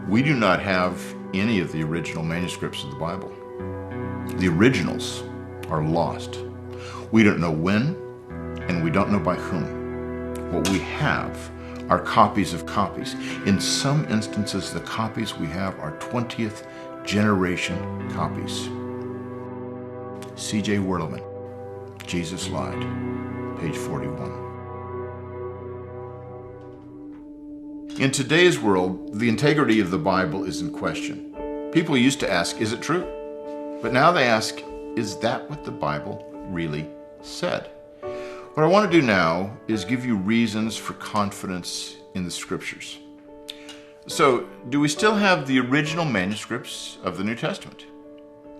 We do not have any of the original manuscripts of the Bible. The originals are lost. We don't know when, and we don't know by whom. What we have are copies of copies. In some instances, the copies we have are 20th generation copies. C.J. Werleman, Jesus Lied, page 41. In today's world, the integrity of the Bible is in question. People used to ask, is it true? But now they ask, is that what the Bible really said? What I want to do now is give you reasons for confidence in the Scriptures. So, do we still have the original manuscripts of the New Testament?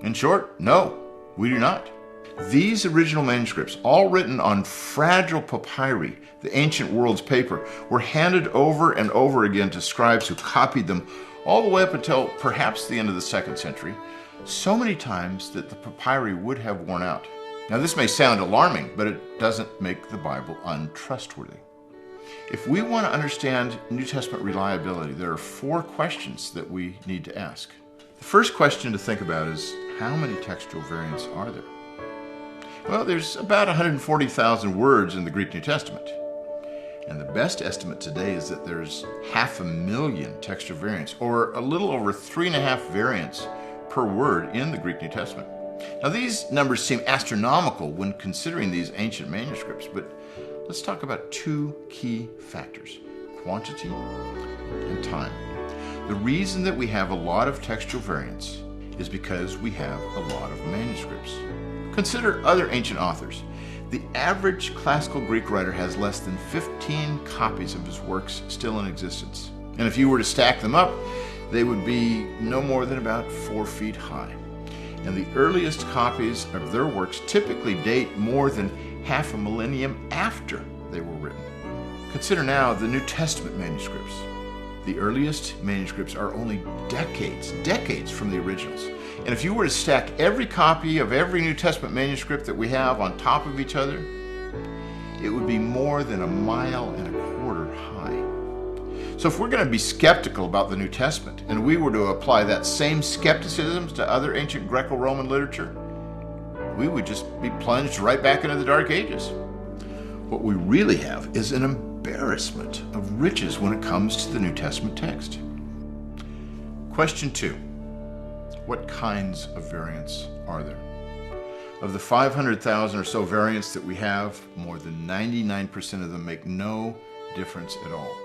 In short, no, we do not. These original manuscripts, all written on fragile papyri, the ancient world's paper, were handed over and over again to scribes who copied them all the way up until perhaps the end of the 2nd century, so many times that the papyri would have worn out. Now this may sound alarming, but it doesn't make the Bible untrustworthy. If we want to understand New Testament reliability, there are 4 questions that we need to ask. The first question to think about is, how many textual variants are there? Well, there's about 140,000 words in the Greek New Testament. And the best estimate today is that there's 500,000 textual variants, or a little over 3.5 variants per word in the Greek New Testament. Now these numbers seem astronomical when considering these ancient manuscripts, but let's talk about 2 key factors: quantity and time. The reason that we have a lot of textual variants is because we have a lot of manuscripts. Consider other ancient authors. The average classical Greek writer has less than 15 copies of his works still in existence. And if you were to stack them up, they would be no more than about 4 feet high. And the earliest copies of their works typically date more than half a millennium after they were written. Consider now the New Testament manuscripts. The earliest manuscripts are only decades from the originals. And if you were to stack every copy of every New Testament manuscript that we have on top of each other, it would be more than 1.25 miles high. So if we're going to be skeptical about the New Testament, and we were to apply that same skepticism to other ancient Greco-Roman literature, we would just be plunged right back into the Dark Ages. What we really have is an embarrassment of riches when it comes to the New Testament text. Question 2. What kinds of variants are there? Of the 500,000 or so variants that we have, more than 99% of them make no difference at all.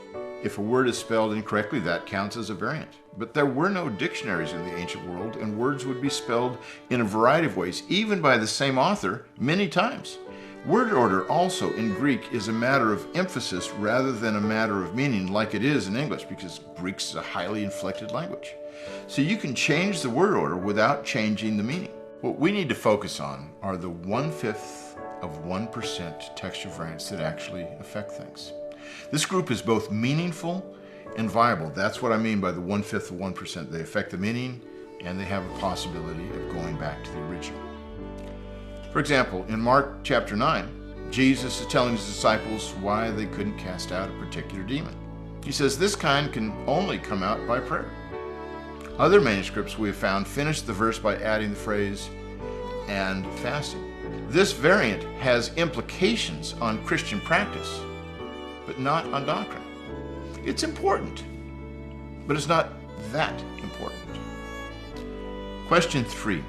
If a word is spelled incorrectly, that counts as a variant. But there were no dictionaries in the ancient world, and words would be spelled in a variety of ways, even by the same author, many times. Word order also in Greek is a matter of emphasis rather than a matter of meaning, like it is in English, because Greek is a highly inflected language. So you can change the word order without changing the meaning. What we need to focus on are the 1/5 of 1% textual variants that actually affect things. This group is both meaningful and viable. That's what I mean by the 1/5 of 1%. They affect the meaning, and they have a possibility of going back to the original. For example, in Mark chapter 9, Jesus is telling his disciples why they couldn't cast out a particular demon. He says this kind can only come out by prayer. Other manuscripts we have found finish the verse by adding the phrase, and fasting. This variant has implications on Christian practice, but not on doctrine. It's important, but it's not that important. Question 3.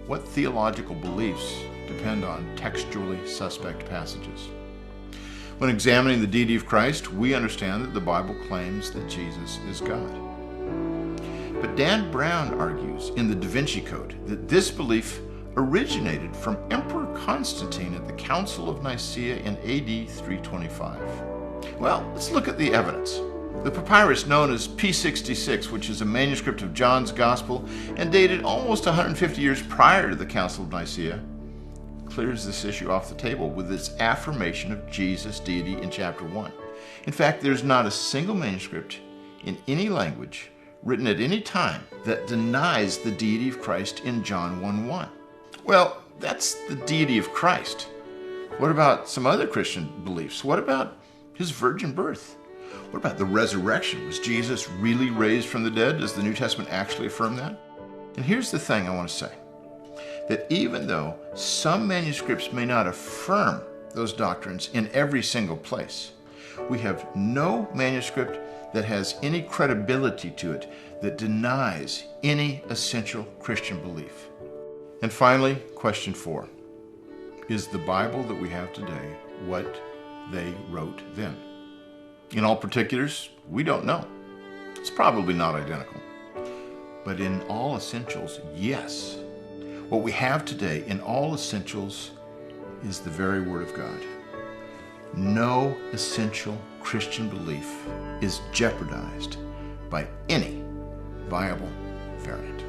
What theological beliefs depend on textually suspect passages? When examining the deity of Christ, we understand that the Bible claims that Jesus is God. But Dan Brown argues in the Da Vinci Code that this belief originated from Emperor Constantine at the Council of Nicaea in AD 325. Well, let's look at the evidence. The papyrus known as P66, which is a manuscript of John's Gospel and dated almost 150 years prior to the Council of Nicaea, clears this issue off the table with its affirmation of Jesus' deity in chapter 1. In fact, there's not a single manuscript in any language written at any time that denies the deity of Christ in John 1:1. Well, that's the deity of Christ. What about some other Christian beliefs? What about his virgin birth? What about the resurrection? Was Jesus really raised from the dead? Does the New Testament actually affirm that? And here's the thing I want to say, that even though some manuscripts may not affirm those doctrines in every single place, we have no manuscript that has any credibility to it that denies any essential Christian belief. And finally, question 4. Is the Bible that we have today what they wrote then? In all particulars, we don't know. It's probably not identical. But in all essentials, yes. What we have today in all essentials is the very Word of God. No essential Christian belief is jeopardized by any viable variant.